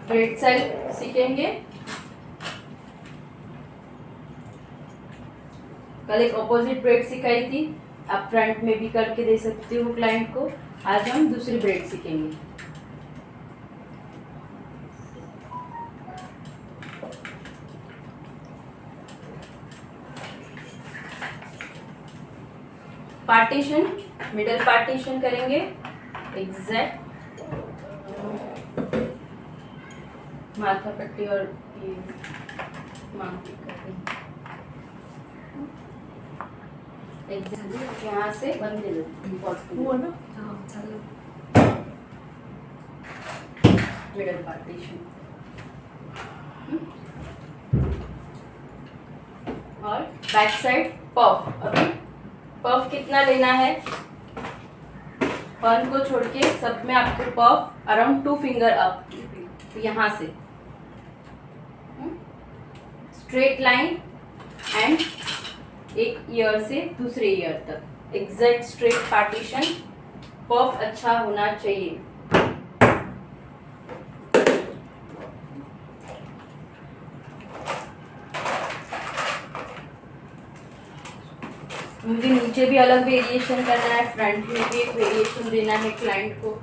Bread side सीखेंगे। कल एक ऑपोजिट ब्रेड सिखाई थी, आप फ्रंट में भी करके दे सकते हो क्लाइंट को। आज हम दूसरी ब्रेड सीखेंगे। पार्टीशन, मिडल पार्टीशन करेंगे एग्जैक्ट, माथा पट्टी और ये मांग करेंगे एग्जैक्ट। यहाँ से बंद दे दो ना, मिडल पार्टीशन। और बैक साइड पफ। अभी पफ कितना लेना है, फन को छोड़ के सब में आपको पफ अराउंड 2 फिंगर अप, तो यहाँ से स्ट्रेट लाइन एंड एक ईयर से दूसरे ईयर तक एग्जैक्ट स्ट्रेट पार्टीशन। पफ अच्छा होना चाहिए। मुझे नीचे भी अलग वेरिएशन करना है, फ्रंट में भी एक वेरिएशन देना है क्लाइंट को।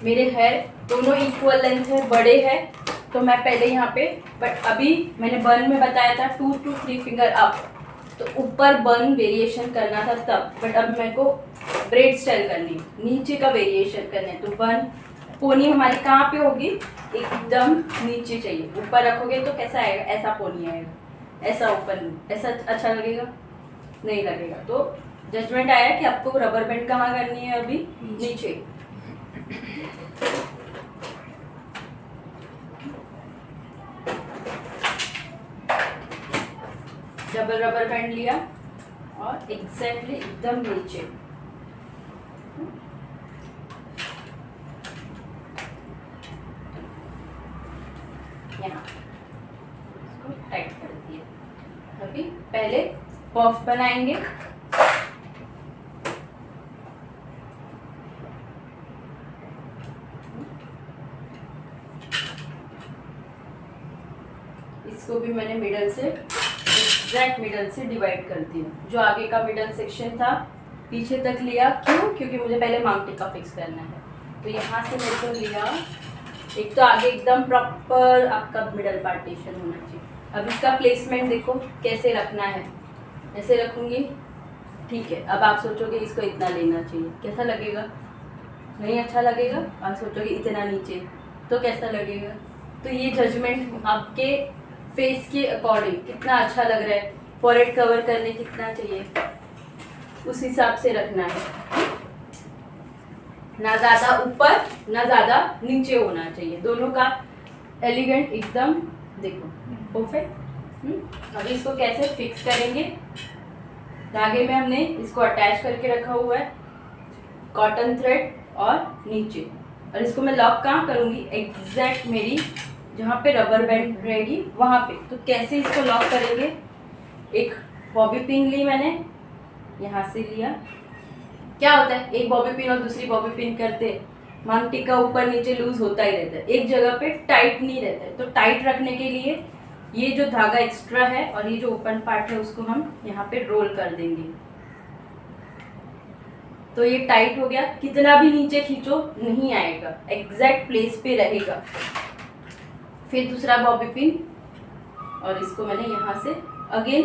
मेरे हेयर दोनों इक्वल लेंथ है, बड़े हैं, तो मैं पहले यहाँ पे, बट अभी मैंने बन में बताया था 2 to 3 फिंगर अप, तो ऊपर बन वेरिएशन करना था तब, बट अब मेरे को ब्रेड स्टाइल करनी है, नीचे का वेरिएशन करना है। तो बन पोनी हमारी कहाँ पे होगी, एकदम नीचे चाहिए। ऊपर रखोगे तो कैसा आएगा, ऐसा पोनी आएगा, ऐसा ऊपर, ऐसा अच्छा लगेगा नहीं लगेगा। तो जजमेंट आया कि आपको रबर बैंड कहाँ करनी है, अभी नीचे। डबल रबर बैंड लिया और एग्जैक्टली एकदम नीचे। यहाँ इसको टाइट कर दिया। अभी पहले पफ बनाएंगे। इसको भी मैंने मिडल से, एग्जैक्ट मिडल से डिवाइड कर दिया। जो आगे का मिडल सेक्शन था पीछे तक लिया, क्यों, क्योंकि मुझे पहले मांग टिक्का फिक्स करना है। तो यहाँ से मेरे को लिया, एक तो आगे एकदम प्रॉपर आपका मिडल पार्टीशन होना चाहिए। अब इसका प्लेसमेंट देखो कैसे रखना है, ऐसे रखूंगी, ठीक है। अब आप सोचोगे इसको इतना लेना चाहिए, कैसा लगेगा, नहीं अच्छा लगेगा। आप सोचोगे इतना नीचे, तो कैसा लगेगा। तो ये जजमेंट आपके फेस के अकॉर्डिंग कितना अच्छा लग रहा है, फॉरहेड कवर करने कितना चाहिए, उस हिसाब से रखना है। ना ज़्यादा ऊपर ना ज़्यादा नीचे होना चाहिए, दोनों का एलिगेंट एकदम, देखो परफेक्ट। अभी इसको कैसे फिक्स करेंगे, धागे में हमने इसको अटैच करके रखा हुआ है कॉटन थ्रेड और नीचे, और इसको मैं लॉक कहाँ करूँगी, एग्जैक्ट मेरी जहाँ पे रबर बैंड रहेगी वहाँ पे। तो कैसे इसको लॉक करेंगे, एक बॉबी पिन ली मैंने, यहाँ से लिया। क्या होता है, एक बॉबी पिन और दूसरी बॉबी पिन करते मांग टिक्का ऊपर नीचे लूज होता ही रहता है, एक जगह पे टाइट नहीं रहता है। तो टाइट रखने के लिए ये जो धागा एक्स्ट्रा है और ये जो ओपन पार्ट है उसको हम यहाँ पे रोल कर देंगे। तो ये टाइट हो गया, कितना भी नीचे खींचो नहीं आएगा, एग्जैक्ट प्लेस पे रहेगा। फिर दूसरा बॉबी पिन और इसको मैंने यहाँ से अगेन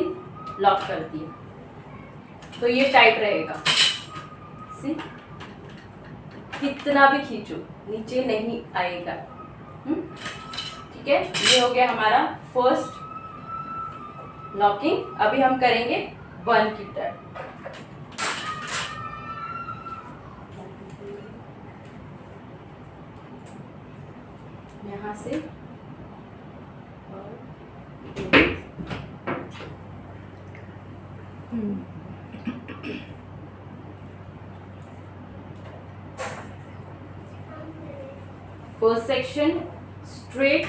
लॉक कर दिया, तो ये टाइट रहेगा। सी, कितना भी खींचो नीचे नहीं आएगा। ठीक है, ये हो गया हमारा फर्स्ट लॉकिंग। अभी हम करेंगे बन की टर्न। यहाँ से फर्स्ट सेक्शन स्ट्रेट।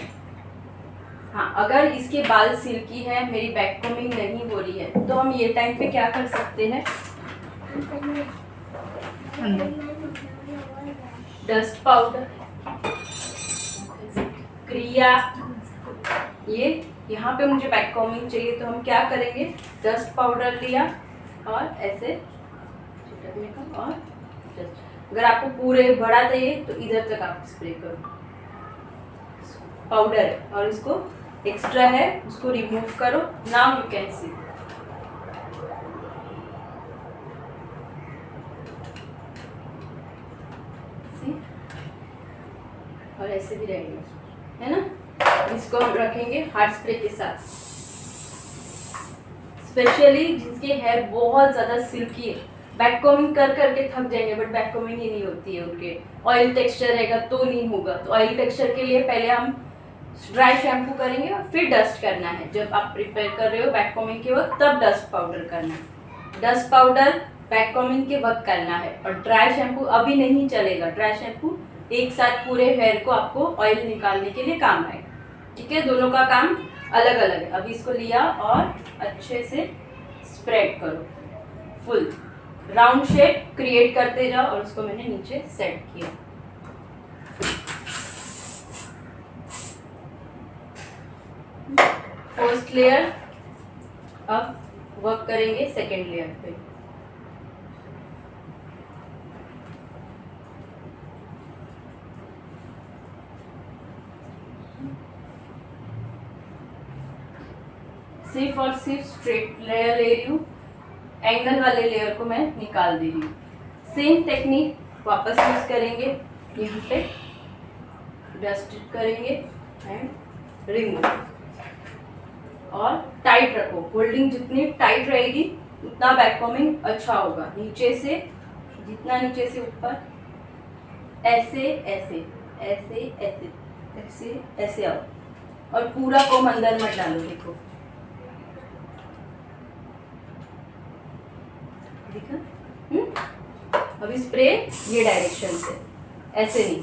हाँ, अगर इसके बाल सिल्की है, मेरी बैक कॉमिंग नहीं हो रही है, तो हम ये टाइम पे क्या कर सकते हैं, डस्ट पाउडर क्रिया। ये यहाँ पे मुझे बैक कॉम्बिंग चाहिए, तो हम क्या करेंगे, डस्ट पाउडर लिया और ऐसे छिटकने का, और अगर आपको पूरे बड़ा चाहिए तो इधर तक आप स्प्रे करो पाउडर, और इसको एक्स्ट्रा है उसको रिमूव करो। नाउ यू कैन सी और ऐसे भी रहेगा, है ना। इसको हम रखेंगे हार्ड स्प्रे के साथ। स्पेशली जिसके हेयर बहुत ज़्यादा सिल्की है, बैक कॉम्बिंग कर करके थक जाएंगे, बट बैक कॉम्बिंग ही नहीं होती है उनके, ऑयल टेक्सचर रहेगा तो नहीं होगा। तो ऑयल टेक्सचर के लिए पहले हम ड्राई शैम्पू करेंगे और फिर डस्ट करना है। जब आप प्रिपेयर कर रहे हो बैक कॉम्बिंग के वक्त, तब डस्ट पाउडर करना है। डस्ट पाउडर बैक कॉम्बिंग के वक्त करना है, और ड्राई शैम्पू अभी नहीं चलेगा। ड्राई शैम्पू एक साथ पूरे हेयर को आपको ऑयल निकालने के लिए काम आएगा, ठीक है। दोनों का काम अलग अलग है। अभी इसको लिया और अच्छे से स्प्रेड करो, फुल राउंड शेप क्रिएट करते जाओ, और उसको मैंने नीचे सेट किया। फर्स्ट लेयर, अब वर्क करेंगे सेकेंड लेयर पे। सिर्फ और सिर्फ स्ट्रेट लेयर ले रही हूँ, एंगल वाले लेयर को मैं निकाल दे रही हूँ। सेम टेक्निक वापस यूज करेंगे, यहाँ पे डस्ट करेंगे एंड रिमूव, और टाइट रखो। होल्डिंग जितनी टाइट रहेगी उतना बैक कॉम्बिंग अच्छा होगा। नीचे से, जितना नीचे से ऊपर, ऐसे ऐसे ऐसे ऐसे ऐसे ऐसे आओ, और पूरा कोम अंदर मत डालो। देखो देखा, अभी स्प्रे ये डायरेक्शन से, ऐसे नहीं,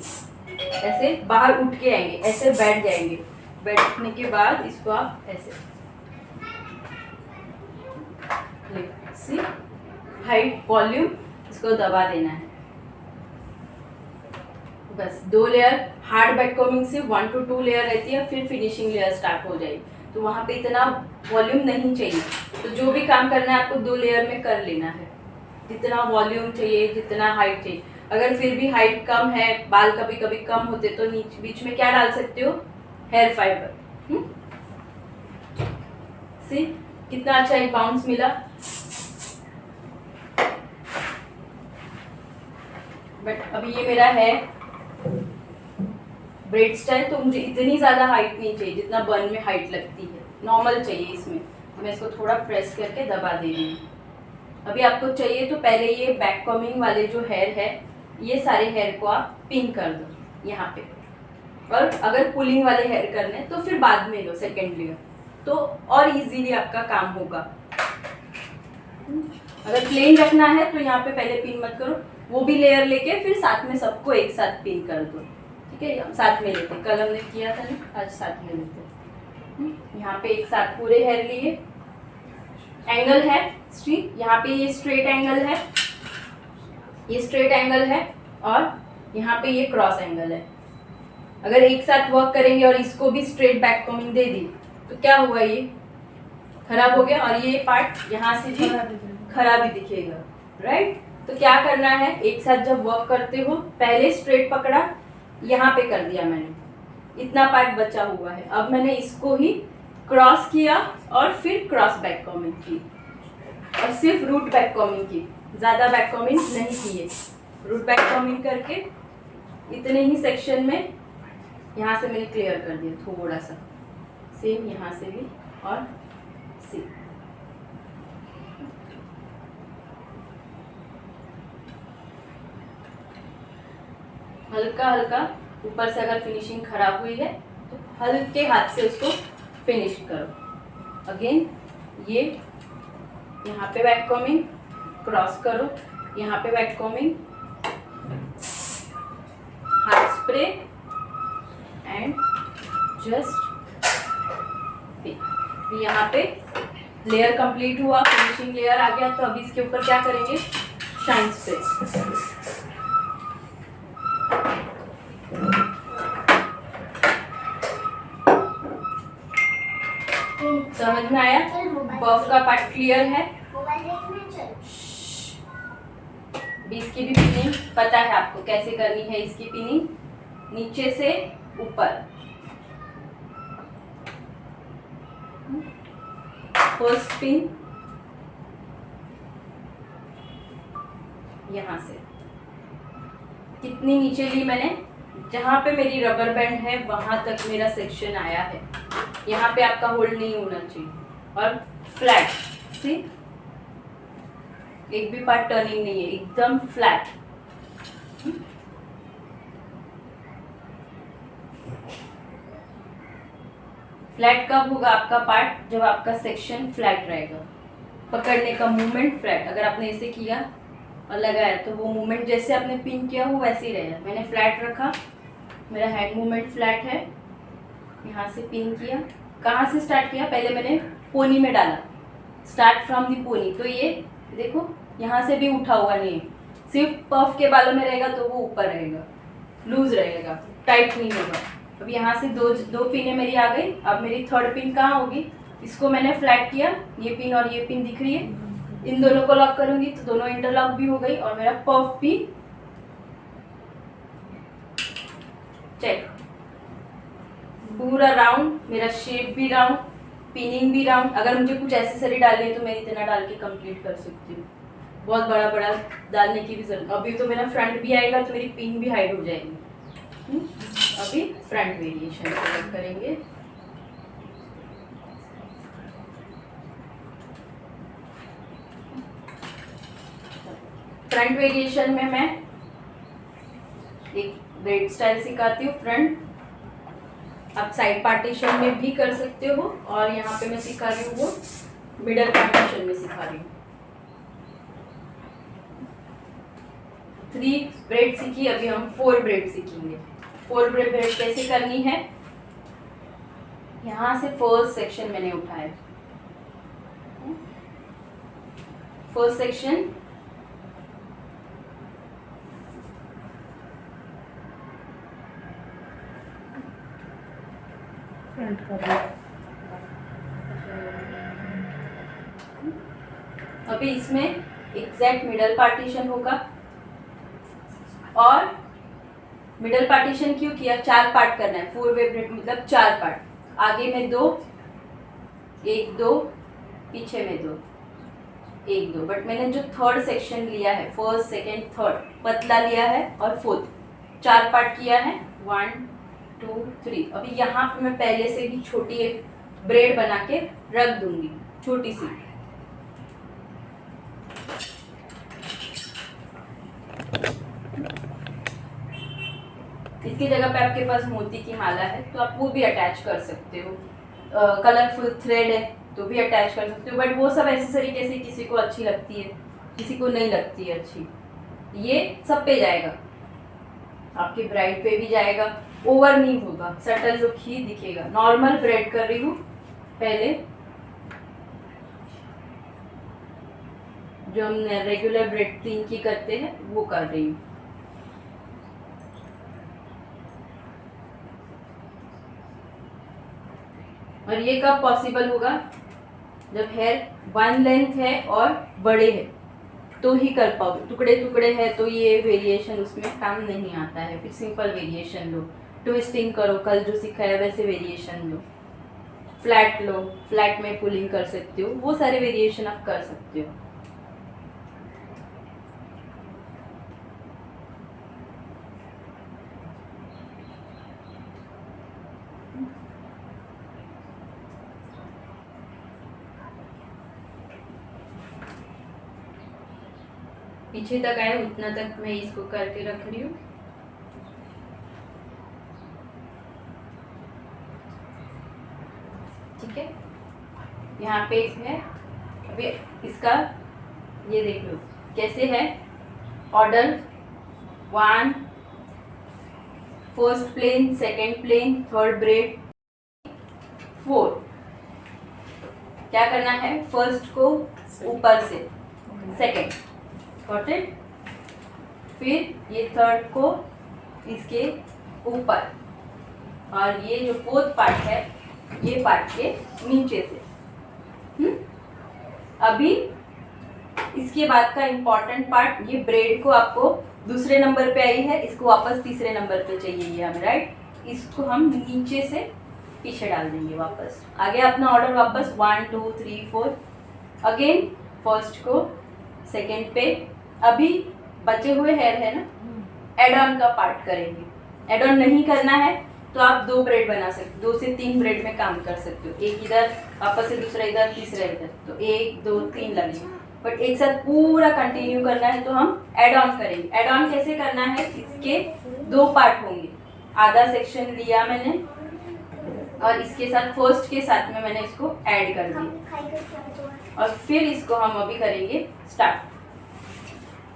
ऐसे बाहर उठ के आएंगे, ऐसे बैठ जाएंगे। बैठने के बाद इसको आप ऐसे सी हाइट वॉल्यूम, इसको दबा देना है। बस 2 लेयर हार्ड बैक कॉम्बिंग से 1 to 2 लेयर रहती है, फिर फिनिशिंग लेयर स्टार्ट हो जाएगी। तो वहाँ पे इतना वॉल्यूम नहीं चाहिए। तो जो भी काम करना है आपको 2 लेयर में कर लेना है, जितना वॉल्यूम चाहिए, जितना हाइट चाहिए। अगर फिर भी हाइट कम है, बाल कभी कभी कम होते, तो नीचे बीच में क्या डाल सकते हो, हेयर फाइबर। सी कितना अच्छा एक बाउंस मिला। बट अभी ये मेरा है ब्रेड स्टाइल, तो मुझे इतनी ज्यादा हाइट नहीं चाहिए जितना बन में हाइट लगती है, नॉर्मल चाहिए इसमें। तो मैं इसको थोड़ा प्रेस करके दबा दे रही हूँ। अभी आपको चाहिए तो पहले ये बैक कॉम्बिंग वाले जो हेयर है, ये सारे हेयर को आप पिन कर दो यहाँ पे, और अगर पुलिंग वाले हेयर करने तो फिर बाद में लो सेकेंड लेयर, तो और इजीली आपका काम होगा। अगर प्लेन रखना है तो यहाँ पे पहले पिन मत करो, वो भी लेयर लेके फिर साथ में सबको एक साथ पिन कर दो, ठीक है। हम साथ में लेते, कल हमने किया था ना, आज साथ में लेते। यहाँ पे एक साथ पूरे हेयर लिए, एंगल है स्ट्रेट, यहाँ पे ये स्ट्रेट एंगल है, ये स्ट्रेट एंगल है, और यहाँ पे ये क्रॉस एंगल है। अगर एक साथ वर्क करेंगे और इसको भी स्ट्रेट बैक कॉम्बिंग दे दी तो क्या हुआ, ये खराब हो गया, और ये पार्ट यहाँ से भी खराब ही दिखेगा, राइट। तो क्या करना है, एक साथ जब वर्क करते हो, पहले स्ट्रेट पकड़ा, यहाँ पे कर दिया मैंने, इतना पार्ट बचा हुआ है। अब मैंने इसको ही क्रॉस किया और फिर क्रॉस बैक कॉम्बिंग की, और सिर्फ रूट बैक कॉम्बिंग की, ज़्यादा बैक कॉम्बिंग नहीं की है। रूट बैक कॉम्बिंग करके इतने ही सेक्शन में यहाँ से मैंने क्लियर कर दिया थोड़ा सा, सेम यहाँ से भी, और सी हल्का हल्का ऊपर से अगर फिनिशिंग खराब हुई है तो हल्के हाथ से उसको फिनिश करो। अगेन ये यहाँ पे बैक कॉम्बिंग, क्रॉस करो, यहाँ पे बैक कॉम्बिंग, हाथ स्प्रे एंड जस्ट यहाँ पे लेयर कंप्लीट हुआ, फिनिशिंग लेयर आ गया। तो अभी इसके ऊपर क्या करेंगे, शाइन स्प्रे। समझ में आया? पफ का पार्ट क्लियर है? इसकी भी पिनिंग पता है आपको कैसे करनी है। इसकी पिनिंग नीचे से ऊपर, फर्स्ट पिन यहाँ से कितनी नीचे ली मैंने, जहां पे मेरी रबर बैंड है वहां तक मेरा सेक्शन आया है। यहाँ पे आपका होल्ड नहीं होना चाहिए और फ्लैट, सी एक भी पार्ट टर्निंग नहीं है, एकदम फ्लैट। फ्लैट कब होगा आपका पार्ट? जब आपका सेक्शन फ्लैट रहेगा। पकड़ने का मूवमेंट फ्लैट, अगर आपने ऐसे किया और लगाया तो वो मूवमेंट जैसे आपने पिन किया वो वैसे ही रहेगा। मैंने फ्लैट रखा, मेरा हैंड मूवमेंट फ्लैट है, यहाँ से पिन किया। कहाँ से स्टार्ट किया? पहले मैंने पोनी में डाला, स्टार्ट फ्रॉम दी पोनी। तो ये देखो यहाँ से भी उठा हुआ नहीं है, सिर्फ पफ के बालों में रहेगा तो वो ऊपर रहेगा, लूज रहेगा, टाइट नहीं होगा। अब यहाँ से दो पिनें मेरी आ गई। अब मेरी थर्ड पिन कहाँ होगी? इसको मैंने फ्लैट किया, ये पिन और ये पिन दिख रही है, इन दोनों को लॉक करूंगी तो दोनों इंटरलॉक भी हो गई और मेरा पफ भी चेक, पूरा राउंड, मेरा शेप भी राउंड, पिनिंग भी राउंड। अगर मुझे कुछ एक्सेसरी डालनी है तो मैं इतना डाल के कंप्लीट कर सकती हूँ, बहुत बड़ा बड़ा डालने की भी जरूरत। अभी तो मेरा फ्रंट भी आएगा तो मेरी पिन भी हाइड हो जाएगी। अभी फ्रंट वेरिएशन सेलेक्ट करेंगे। फ्रंट वेरिएशन में मैं एक ब्रेड स्टाइल सिखाती हूँ फ्रंट, आप साइड पार्टीशन में भी कर सकते हो और यहाँ पे मैं सिखा रही हूँ वो मिडल पार्टीशन में सिखा रही हूँ। 3 ब्रेड सीखी, अभी हम 4 ब्रेड सीखेंगे। 4 ब्रेड कैसे करनी है? यहाँ से फर्स्ट सेक्शन मैंने उठाया, फर्स्ट सेक्शन फ्रंट का। अभी इसमें एग्जैक्ट मिडल पार्टीशन होगा और मिडल पार्टीशन क्यों किया? 4 पार्ट करना है, 4 वे ब्रेड मतलब 4 पार्ट। आगे में 2, 1 2, पीछे में 2, 1 2। बट मैंने जो थर्ड सेक्शन लिया है, फर्स्ट सेकेंड थर्ड, पतला लिया है और फोर्थ 4 पार्ट किया है, 1 2 3। अभी यहाँ पे मैं पहले से ही छोटी एक ब्रेड बना के रख दूंगी, छोटी सी। इसकी जगह पे आपके पास मोती की माला है तो आप वो भी अटैच कर सकते हो, कलरफुल थ्रेड है तो भी अटैच कर सकते हो। बट वो सब एक्सेसरी कैसे किसी को अच्छी लगती है, किसी को नहीं लगती है अच्छी। ये सब पे जाएगा, आपकी ब्राइड पे भी जाएगा, ओवर नहीं होगा, सटल लुक ही दिखेगा। नॉर्मल ब्रेड कर रही हूँ पहले, जो हम रेगुलर ब्रेड 3 की करते हैं वो कर रही हूँ। और ये कब पॉसिबल होगा? जब हेयर 1 लेंथ है और बड़े है तो ही कर पाओगे। टुकड़े टुकड़े है तो ये वेरिएशन उसमें काम नहीं आता है। फिर सिंपल वेरिएशन लो, ट्विस्टिंग करो, कल जो सिखाया वैसे वेरिएशन लो, फ्लैट लो, फ्लैट में पुलिंग कर सकते हो, वो सारे वेरिएशन आप कर सकते हो। पीछे तक आए उतना तक मैं इसको करके रख रही हूँ। ठीक है, यहाँ पे है। अभी इसका ये देख लो कैसे है order, 1 first plain, second plain, third bread, 4। क्या करना है? फर्स्ट को ऊपर से, सेकेंड, गॉट इट। फिर ये थर्ड को इसके ऊपर और ये जो फोर्थ पार्ट है ये पार्ट के नीचे से। अभी इसके बाद का इम्पोर्टेंट पार्ट, ये ब्रेड को आपको दूसरे नंबर पे आई है, इसको वापस तीसरे नंबर पे चाहिए ये हमें, राइट। इसको हम नीचे से पीछे डाल देंगे वापस। आगे अपना ऑर्डर वापस 1 2 3 4, अगेन फर्स्ट को सेकेंड पे। अभी बचे हुए हेयर है ना, एड ऑन का पार्ट करेंगे। एड ऑन नहीं करना है तो आप 2 ब्रेड बना सकते, 2 से 3 ब्रेड में काम कर सकते हो। एक इधर वापस से, दूसरा इधर, तीसरा इधर, तो 1 2 3 लगेगा। बट एक साथ पूरा कंटिन्यू करना है तो हम एड ऑन करेंगे। एड ऑन कैसे करना है, इसके 2 पार्ट होंगे। आधा सेक्शन लिया मैंने और इसके साथ फर्स्ट के साथ में मैंने इसको ऐड कर दिया और फिर इसको हम अभी करेंगे स्टार्ट।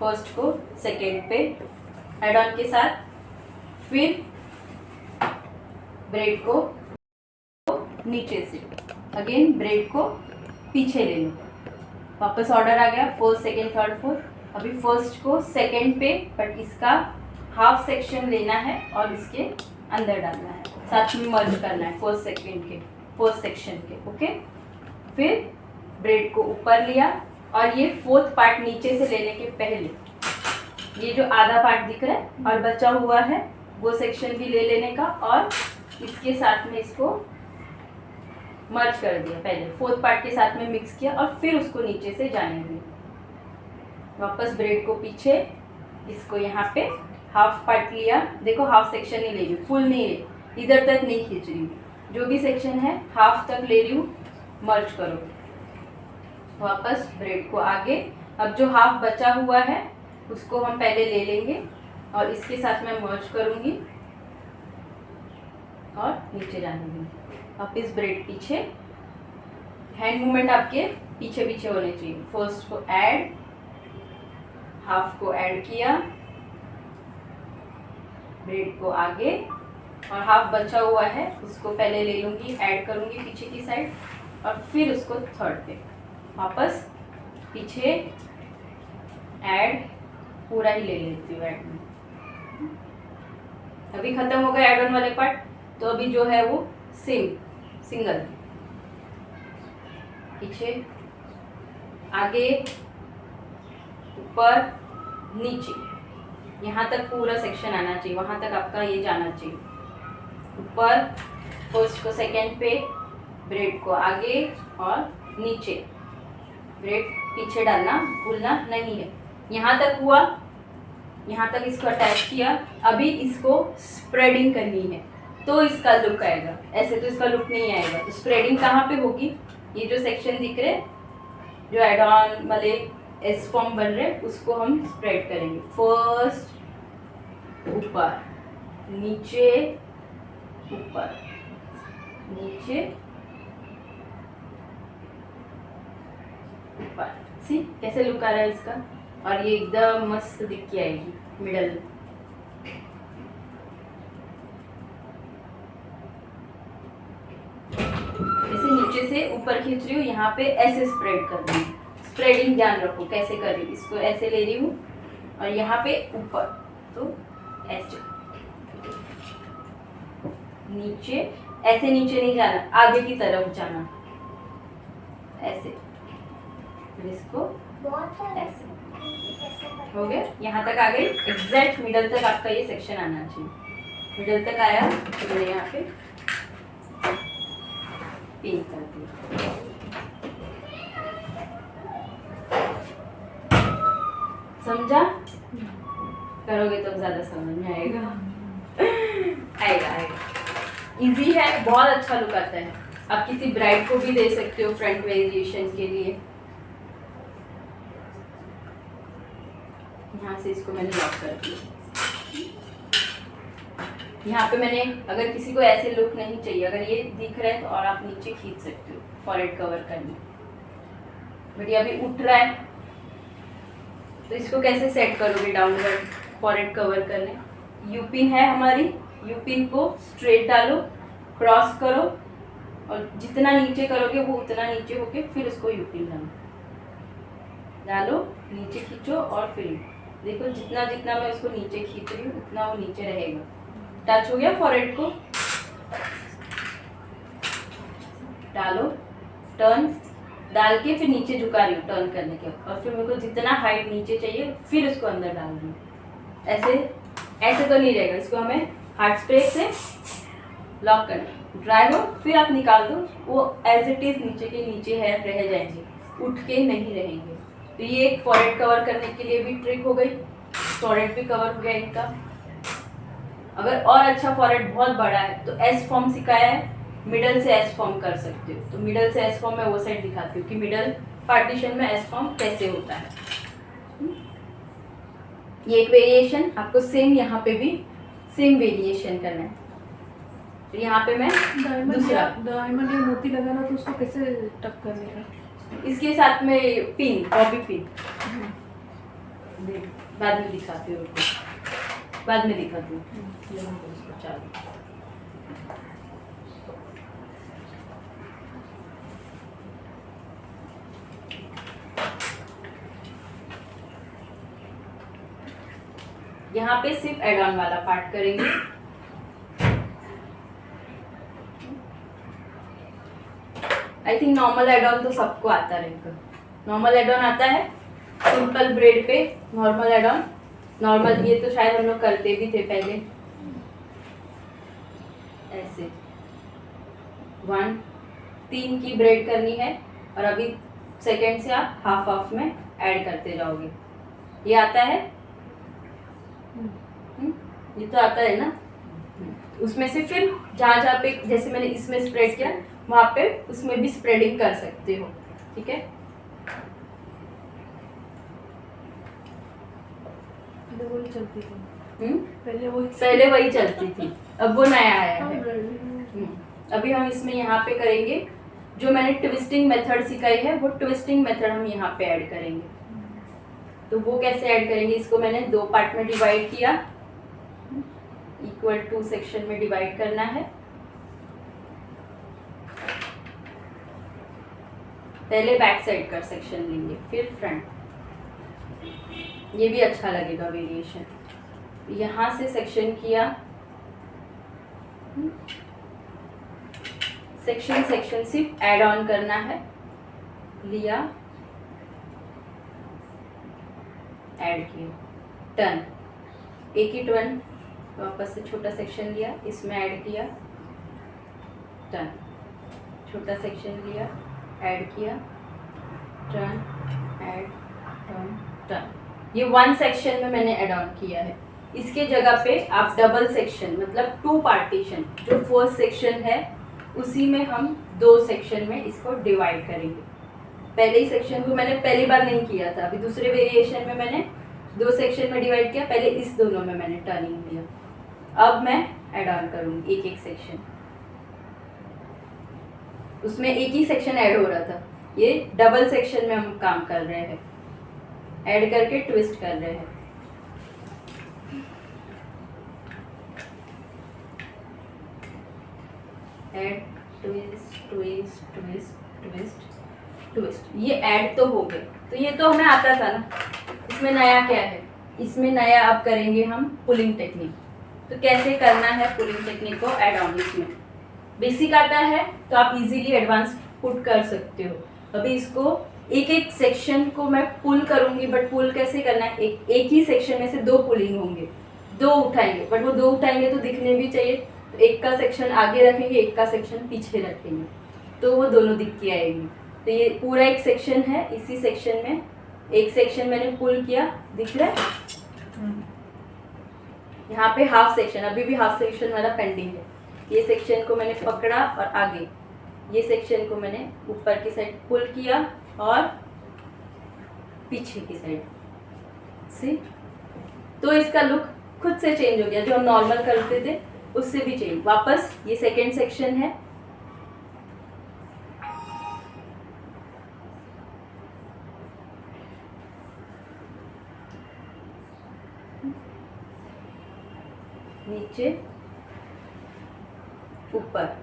फर्स्ट को सेकेंड पे एड ऑन के साथ, फिर ब्रेड को नीचे से, अगेन ब्रेड को पीछे ले लो। वापस ऑर्डर आ गया फर्स्ट सेकेंड थर्ड फोर्थ। अभी फर्स्ट को सेकेंड पे, बट इसका हाफ सेक्शन लेना है और इसके अंदर डालना है, साथ में मर्ज करना है फर्स्ट सेकेंड के, फर्स्ट सेक्शन के, ओके। फिर ब्रेड को ऊपर लिया और ये फोर्थ पार्ट नीचे से लेने के पहले ये जो आधा पार्ट दिख रहा है और बचा हुआ है वो सेक्शन भी ले लेने का और इसके साथ में इसको मर्ज कर दिया। पहले फोर्थ पार्ट के साथ में मिक्स किया और फिर उसको नीचे से जाने दिया। वापस ब्रेड को पीछे, इसको यहाँ पे हाफ पार्ट लिया। देखो हाफ सेक्शन ही ले रही हूँ, फुल नहीं ले, इधर तक नहीं खींच रही हूँ, जो भी सेक्शन है हाफ तक ले रही हूँ, मर्ज करो। वापस ब्रेड को आगे, अब जो हाफ बचा हुआ है उसको हम पहले ले लेंगे और इसके साथ मैं मर्ज करूँगी और नीचे जाने दूँगी। वापिस ब्रेड पीछे, हैंड मूवमेंट आपके पीछे पीछे होने चाहिए। फर्स्ट को ऐड, हाफ को ऐड किया, ब्रेड को आगे और हाफ बचा हुआ है उसको पहले ले लूँगी, ऐड करूँगी पीछे की साइड और फिर उसको थर्ड पे वापस पीछे ऐड, पूरा ही ले लेती हूँ ऐड में। अभी खत्म हो गया ऐड ऑन वाले पार्ट, तो अभी जो है वो सिंगल पीछे आगे ऊपर नीचे, यहाँ तक पूरा सेक्शन आना चाहिए, वहाँ तक आपका ये जाना चाहिए। ऊपर फर्स्ट को सेकेंड पे, ब्रेड को आगे और नीचे, ब्रेड पीछे डालना भूलना नहीं है। यहाँ तक हुआ, यहाँ तक इसको अटैच किया। अभी इसको स्प्रेडिंग करनी है तो इसका लुक आएगा, ऐसे तो इसका लुक नहीं आएगा। तो स्प्रेडिंग कहाँ पे होगी, ये जो सेक्शन दिख रहे जो एड ऑन वाले एस फॉर्म बन रहे उसको हम स्प्रेड करेंगे। फर्स्ट ऊपर नीचे, ऊपर नीचे ऊपर। सी कैसे लुक आ रहा है इसका, और ये एकदम मस्त दिख के आएगी मिडल। ऐसे नीचे से ऊपर खींच रही हूँ, यहाँ पे ऐसे स्प्रेड कर रही हूँ। स्प्रेडिंग ध्यान रखो कैसे कर रही हूँ, इसको ऐसे ले रही हूँ और यहाँ पे ऊपर, तो ऐसे नीचे, ऐसे नीचे नहीं जाना, आगे की तरफ जाना, ऐसे। फिर इसको ऐसे हो गया, यहाँ तक आ गई। एग्जैक्ट मिडल तक आपका ये सेक्शन आना चाहिए। मिडल तक आया तो मैंने यहाँ पे पिन कर दिया। समझा? करोगे तो ज्यादा समझ में आएगा। आएगा आएगा, इजी है, बहुत अच्छा लुक आता है। आप किसी ब्राइड को भी दे सकते हो फ्रंट वेरिएशन के लिए। यहाँ से इसको मैंने लॉक कर दिया। यहाँ पे मैंने, अगर किसी को ऐसे लुक नहीं चाहिए, अगर ये दिख रहा है तो और आप नीचे खींच सकते हो फॉरहेड कवर करने। बट ये अभी उठ रहा है तो इसको कैसे सेट करोगे डाउनवर्ड फॉरहेड कवर करने। यूपिन है हमारी, यूपिन को स्ट्रेट डालो, क्रॉस करो और जितना नीचे करोगे वो उतना नीचे होके फिर उसको यूपिन डालो, नीचे खींचो और फिर देखो जितना जितना मैं इसको नीचे खींच रही हूँ उतना वो नीचे रहेगा। टच हो गया फॉरहेड को, डालो, टर्न, डाल के फिर नीचे झुका रही हूँ टर्न करने के, और फिर मेरे को जितना हाइट नीचे चाहिए फिर उसको अंदर डाल रही हूँ। ऐसे ऐसे तो नहीं रहेगा, इसको हमें हार्ड स्प्रे से लॉक करना। ड्राई हो फिर आप निकाल दो, वो एज इट इज नीचे के नीचे है रह जाएंगे, उठ के नहीं रहेंगे। तो ये एक फॉरहेड कवर करने के लिए भी ट्रिक हो गई, फॉरहेड भी कवर हो गया इनका। अगर और अच्छा फॉरहेड बहुत बड़ा है तो एस फॉर्म सिखाया है, मिडल से एस फॉर्म कर सकते हो। तो मिडल से एस फॉर्म मैं वो साइड दिखाती हूँ कि मिडल पार्टीशन में एस फॉर्म कैसे होता है। ये एक वेरिएशन, आपको सेम यहाँ पे भी सेम वेरिएशन करना है। तो यहाँ पे मैं दूसरा डायमंड या मोती लगाना, तो उसको कैसे टक करने का? इसके साथ में पिन, बॉबी पिन बाद में दिखाती हूँ, बाद में दिखाती हूँ। चालू यहाँ पे सिर्फ एड ऑन वाला पार्ट करेंगे। I think normal add on तो सबको आता रहेगा। नॉर्मल एड ऑन आता है, सिंपल ब्रेड पे नॉर्मल एड ऑन। नॉर्मल ये तो शायद हम लोग करते भी थे पहले, ऐसे 1 3 की ब्रेड करनी है, और अभी सेकेंड से आप हाफ हाफ में ऐड करते जाओगे। ये आता है, ये तो आता है ना। उसमें से फिर जहाँ जहाँ पे जैसे मैंने इसमें स्प्रेड किया वहाँ पे उसमें भी स्प्रेडिंग कर सकते हो, ठीक है। वही चलती थी पहले वही चलती थी, अब वो नया आया है। अभी हम इसमें यहाँ पे करेंगे जो मैंने ट्विस्टिंग मेथड सिखाई है, वो ट्विस्टिंग मेथड हम यहाँ पे ऐड करेंगे। तो वो कैसे ऐड करेंगे, इसको मैंने 2 पार्ट में डिवाइड किया, इक्वल 2 सेक्शन में डिवाइड करना है। पहले बैक साइड का सेक्शन लेंगे, फिर फ्रंट। ये भी अच्छा लगेगा वेरिएशन। यहाँ से सेक्शन किया, सेक्शन सिर्फ ऐड ऑन करना है, लिया ऐड किया, टर्न, एक ही टर्न, वापस से छोटा सेक्शन लिया, इसमें ऐड किया, टर्न, छोटा सेक्शन लिया, ऐड किया, टर्न, ऐड, टर्न, टर्न। ये 1 सेक्शन में मैंने ऐड ऑन किया है। इसके जगह पे आप डबल सेक्शन मतलब 2 पार्टीशन, जो 4th सेक्शन है उसी में हम 2 सेक्शन में इसको डिवाइड करेंगे। पहले ही सेक्शन को मैंने पहली बार नहीं किया था, अभी दूसरे वेरिएशन में मैंने 2 सेक्शन में डिवाइड किया, पहले इस दोनों में मैंने टर्निंग दिया। अब मैं ऐड ऑन करूँगी एक सेक्शन, उसमें एक ही सेक्शन ऐड हो रहा था, ये डबल सेक्शन में हम काम कर रहे हैं, ऐड करके ट्विस्ट कर रहे हैं। Add, twist, twist, twist, twist, twist. ये ऐड तो हो गए, तो ये तो हमें आता था ना। इसमें नया क्या है, इसमें नया अब करेंगे हम पुलिंग टेक्निक। तो कैसे करना है पुलिंग टेक्निक को ऐड ऑन, इसमें बेसिक आता है तो आप इजीली एडवांस पुट कर सकते हो। अभी इसको एक सेक्शन को मैं पुल करूंगी, बट पुल कैसे करना है, एक ही सेक्शन में से 2 पुलिंग होंगे, 2 उठाएंगे, बट वो 2 उठाएंगे तो दिखने भी चाहिए, तो एक का सेक्शन आगे रखेंगे, एक का सेक्शन पीछे रखेंगे, तो वो दोनों दिख के आएंगी। तो ये पूरा एक सेक्शन है, इसी सेक्शन में एक सेक्शन मैंने पुल किया, दिख रहा है। यहाँ पे हाफ सेक्शन, अभी भी हाफ सेक्शन वाला पेंडिंग है। ये सेक्शन को मैंने पकड़ा और आगे, ये सेक्शन को मैंने ऊपर की साइड पुल किया और पीछे की साइड से, तो इसका लुक खुद से चेंज हो गया। जो हम नॉर्मल करते थे उससे भी चेंज। वापस ये सेकेंड सेक्शन है, नीचे ऊपर,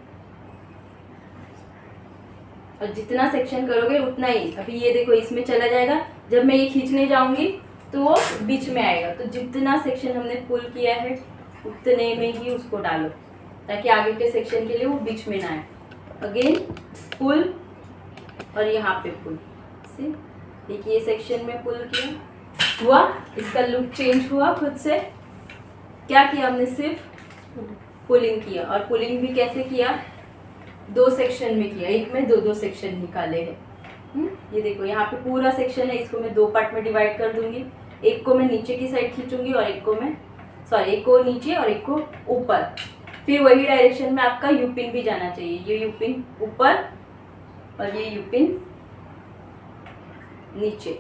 और जितना सेक्शन करोगे उतना ही। अभी ये देखो इसमें चला जाएगा, जब मैं ये खींचने जाऊंगी तो वो बीच में आएगा। तो जितना सेक्शन हमने पुल किया है उतने में ही उसको डालो, ताकि आगे के सेक्शन के लिए वो बीच में ना आए। अगेन पुल और यहाँ पे पुल से, एक ये सेक्शन में पुल किया, हुआ इसका लुक चेंज हुआ खुद से। क्या किया हमने, सिर्फ पुलिंग किया, और पुलिंग भी कैसे किया, 2 सेक्शन में किया, एक में 2 सेक्शन निकाले हैं। ये देखो यहाँ पे पूरा सेक्शन है, इसको मैं 2 पार्ट में डिवाइड कर दूंगी। एक को मैं नीचे की साइड खींचूंगी और एक को मैं एक को नीचे और एक को ऊपर। फिर वही डायरेक्शन में आपका यू पिन भी जाना चाहिए, ये यू पिन ऊपर और ये यू पिन नीचे।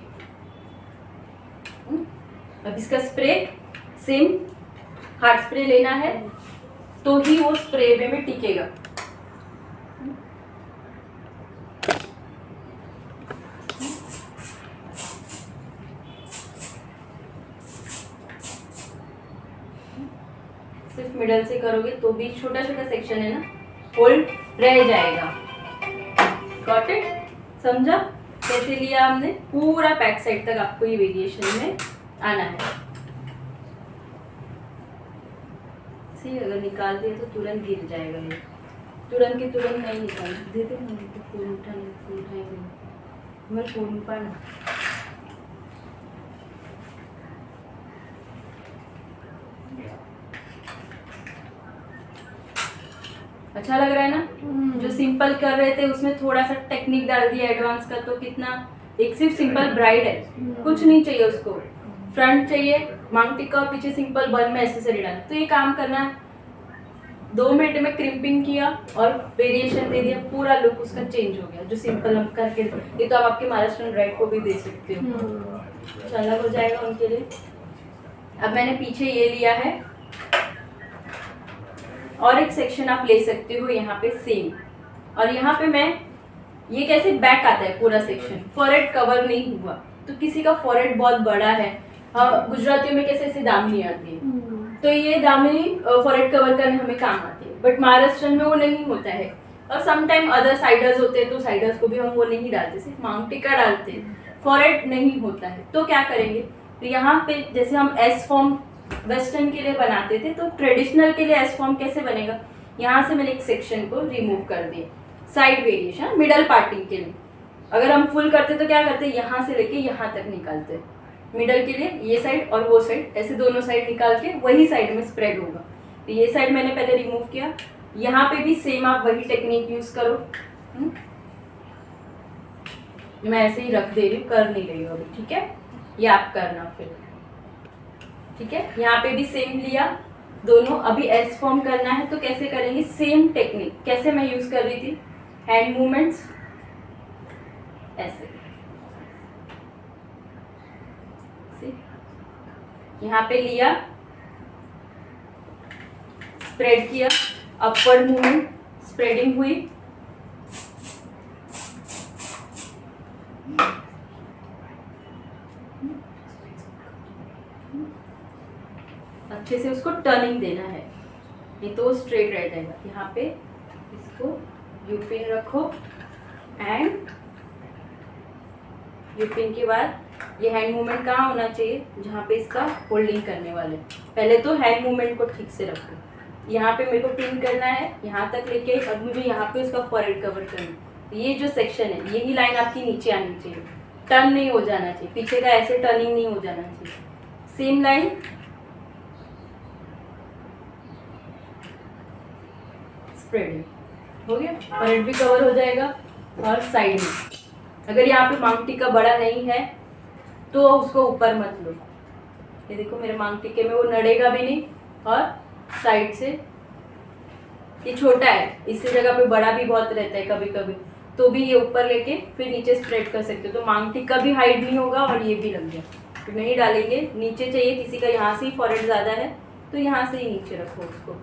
अब इसका स्प्रे सेम हार्ड स्प्रे लेना है, तो ही वो स्प्रे में टिकेगा। सिर्फ मिडल से करोगे तो भी छोटा छोटा सेक्शन है ना, होल्ड रह जाएगा। Got it? समझा कैसे लिया हमने? पूरा बैक साइड तक आपको ये वेरिएशन में आना है। सी अगर निकाल दिए तो तुरंत गिर जाएगा, ये तुरंत के तुरंत नहीं निकाल दे दे। फोन उठाएंगे मैं फोन पर अच्छा लग रहा है ना? जो सिंपल कर रहे थे उसमें थोड़ा सा टेक्निक डाल दिया एडवांस का, तो कितना, एक सिर्फ सिंपल ब्राइड है, कुछ नहीं चाहिए उसको, फ्रंट चाहिए, मांग टिक्का और पीछे सिंपल बन में एसेसरी डालना। तो ये काम करना, 2 मिनट में क्रिम्पिंग किया और वेरिएशन दे दिया, पूरा लुक उसका चेंज हो गया। जो सिंपल हम करके, ये तो आप आपके महाराष्ट्र ब्राइड को भी दे सकते हो, अलग हो जाएगा उनके लिए। अब मैंने पीछे ये लिया है, और एक सेक्शन आप ले सकते हो यहाँ पे सेम, और यहाँ पे मैं, ये कैसे बैक आता है पूरा सेक्शन, फॉरहेड कवर नहीं हुआ, तो किसी का फॉरहेड बहुत बड़ा है, गुजरातियों में कैसे ऐसे दामनी आती है, तो ये दामनी फॉरहेड कवर करने हमें काम आती है, बट महाराष्ट्र में वो नहीं होता है। और समटाइम अदर साइडर्स होते हैं, तो साइडर्स को भी हम वो नहीं डालते, सिर्फ मांग टिक्का डालते हैं, फॉरहेड नहीं होता है। तो क्या करेंगे, तो यहाँ पे जैसे हम एस फॉर्म वेस्टर्न के लिए बनाते थे, तो ट्रेडिशनल के लिए एस फॉर्म कैसे बनेगा, यहाँ से मैंने एक सेक्शन को रिमूव कर दिया, साइड वेरिएशन मिडल पार्टिंग के लिए। अगर हम फुल करते तो क्या करते, यहाँ से लेके यहाँ तक निकालते, मिडल के लिए ये साइड और वो साइड, ऐसे दोनों साइड निकाल के वही साइड में स्प्रेड होगा। तो ये साइड मैंने पहले रिमूव किया, यहाँ पे भी सेम आप वही टेक्निक यूज करो। मैं ऐसे ही रख दे रही हूँ, कर नहीं रही हूँ अभी, ठीक है, ये आप करना फिर, ठीक है। यहाँ पे भी सेम लिया दोनों, अभी एस फॉर्म करना है, तो कैसे करेंगे, सेम टेक्निक, कैसे मैं यूज कर रही थी, हैंड मूवमेंट्स ऐसे, यहाँ पे लिया, स्प्रेड किया, अपवर्ड मूवमेंट, स्प्रेडिंग हुई, अच्छे से उसको टर्निंग देना है, नहीं तो वो स्ट्रेट रह जाएगा। यहाँ पे इसको यू पिन रखो, एंड यू पिन के बाद ये हैंड मूवमेंट कहाँ होना चाहिए, जहाँ पे इसका होल्डिंग करने वाले। पहले तो हैंड मूवमेंट को ठीक से रखो, यहाँ पे मेरे को पिन करना है यहाँ तक लेके, और मुझे यहाँ पे उसका फॉरहेड कवर करना। ये जो सेक्शन है, यही लाइन आपकी नीचे आनी चाहिए, टर्न नहीं हो जाना चाहिए, पीछे का ऐसे टर्निंग नहीं हो जाना चाहिए, सेम लाइन, स्प्रेडिंग हो गया, फॉरहेड भी कवर हो जाएगा। और साइड में अगर यहाँ पे मांग टिक्का बड़ा नहीं है तो उसको ऊपर मत लो, ये देखो मेरे मांग टिक्के में वो नड़ेगा भी नहीं, और साइड से ये छोटा है, इससे जगह पे बड़ा भी बहुत रहता है कभी कभी, तो भी ये ऊपर लेके फिर नीचे स्प्रेड कर सकते हो, तो मांग टिक्का भी हाइड नहीं होगा और ये भी लग गया। तो नहीं डालेंगे, नीचे चाहिए, किसी का यहाँ से ही फॉरहेड ज़्यादा है तो यहाँ से ही नीचे रखो उसको।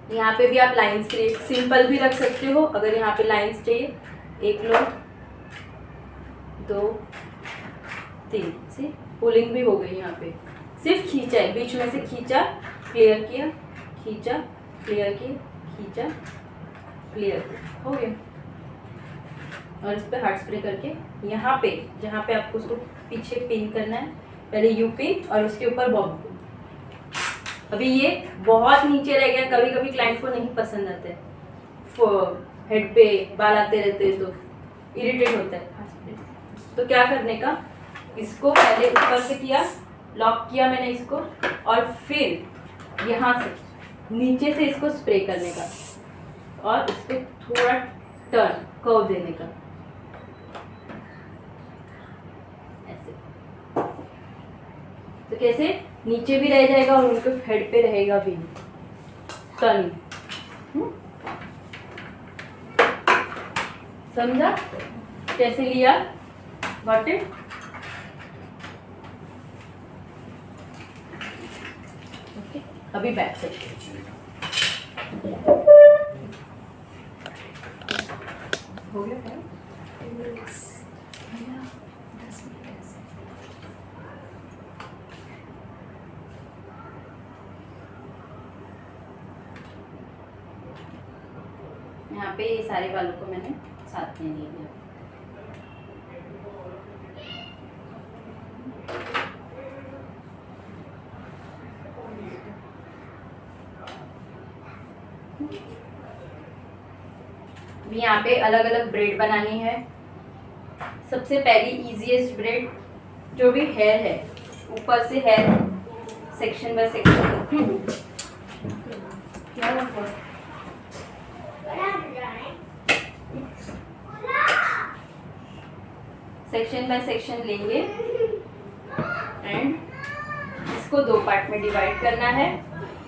यहाँ पे भी आप लाइंस क्रिएट, सिंपल भी रख सकते हो, अगर यहाँ पे लाइंस चाहिए, 1 लो, 2 3, से पुलिंग भी हो गई। यहाँ पे सिर्फ खींचा है, बीच में से खींचा, क्लियर किया, खींचा, क्लियर किया, खींचा, क्लियर किया, हो गया। और इस पर हार्ड स्प्रे करके यहाँ पे जहाँ पे आपको उसको पीछे पिन करना है, पहले यू पिन और उसके ऊपर बॉब पिन। अभी ये बहुत नीचे रह गया, कभी कभी क्लाइंट को नहीं पसंद आते, हेड पे बाल आते रहते हैं, इरिटेट होता है। तो क्या करने का, इसको पहले ऊपर से किया, लॉक किया मैंने इसको, और फिर यहाँ से नीचे से इसको स्प्रे करने का और इसको थोड़ा टर्न कर्व देने का, ऐसे। तो कैसे नीचे भी रह जाएगा और उनके हेड पे रहेगा भी टर्न। समझा कैसे लिया? Got it? ओके, अभी बैक साइड हो गया क्या? यहाँ पे ये सारे बालों को मैंने साथ में ले लिया। यहाँ पे अलग अलग ब्रेड बनानी है। सबसे पहली इजीएस्ट ब्रेड, जो भी हेयर है, ऊपर से हेयर सेक्शन बाय सेक्शन। क्या हुआ? सेक्शन बाय सेक्शन लेंगे एंड इसको 2 पार्ट में डिवाइड करना है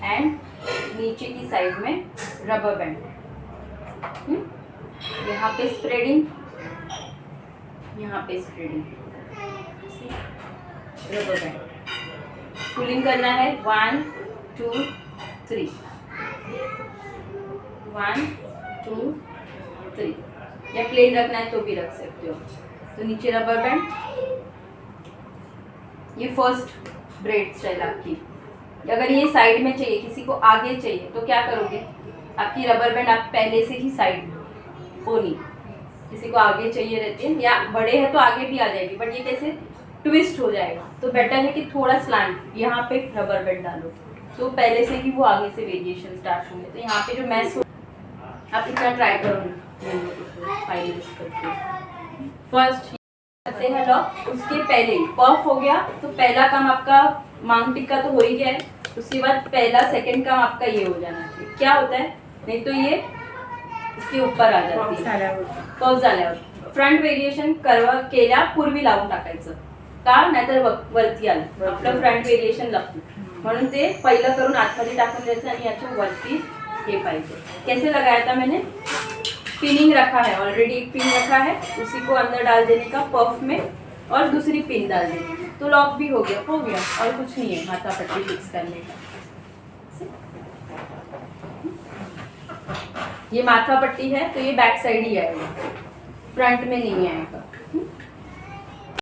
एंड नीचे की साइड में रबर बैंड, यहाँ पे स्प्रेडिंग, यहाँ पे स्प्रेडिंग, रबर बैंड पुलिंग करना है। 1 2 3, 1 2 3, या प्लेन रखना है तो भी रख सकते हो। तो नीचे रबर बैंड, ये फर्स्ट ब्रेड स्टाइल आपकी। अगर ये साइड में चाहिए, किसी को आगे चाहिए, तो क्या करोगे, आपकी रबर बैंड आप पहले से ही साइड होनी, किसी को आगे चाहिए रहती है या बड़े हैं तो आगे भी आ जाएगी, बट ये कैसे ट्विस्ट हो जाएगा। तो बेटर है कि थोड़ा स्लैंट यहाँ पे रबर बैंड डालो, तो पहले से ही वो आगे से वेरिएशन स्टार्ट होंगे। तो यहाँ पे जो मैस हो, आप इतना ट्राई करो फर्स्ट करते हैं लॉक। उसके पहले पफ हो गया तो पहला काम आपका मांग टिक्का तो हो ही गया है, उसके बाद पहला सेकंड काम आपका ये हो जाना चाहिए। क्या होता है, नहीं तो ये इसके ऊपर आ जाती है, पफ झाल्यावर फ्रंट व्हेरिएशन केल्या पूर्वी लावून टाकायचं का, नाहीतर वरती आलं आपलं फ्रंट व्हेरिएशन लागतं, म्हणून ते पहिलं करून आतमध्ये टाकून द्यायचं आणि याच्या वरती हे पाहिजे। कैसे लगाया था मैंने, पिनिंग रखा है ऑलरेडी, एक पिन रखा है, उसी को अंदर डाल देने का पफ में और दूसरी पिन डाल देनी, तो लॉक भी हो गया और कुछ नहीं है माथा पट्टी फिक्स करने का। ये माथा पट्टी है तो ये बैक साइड ही आएगा, फ्रंट में नहीं आएगा।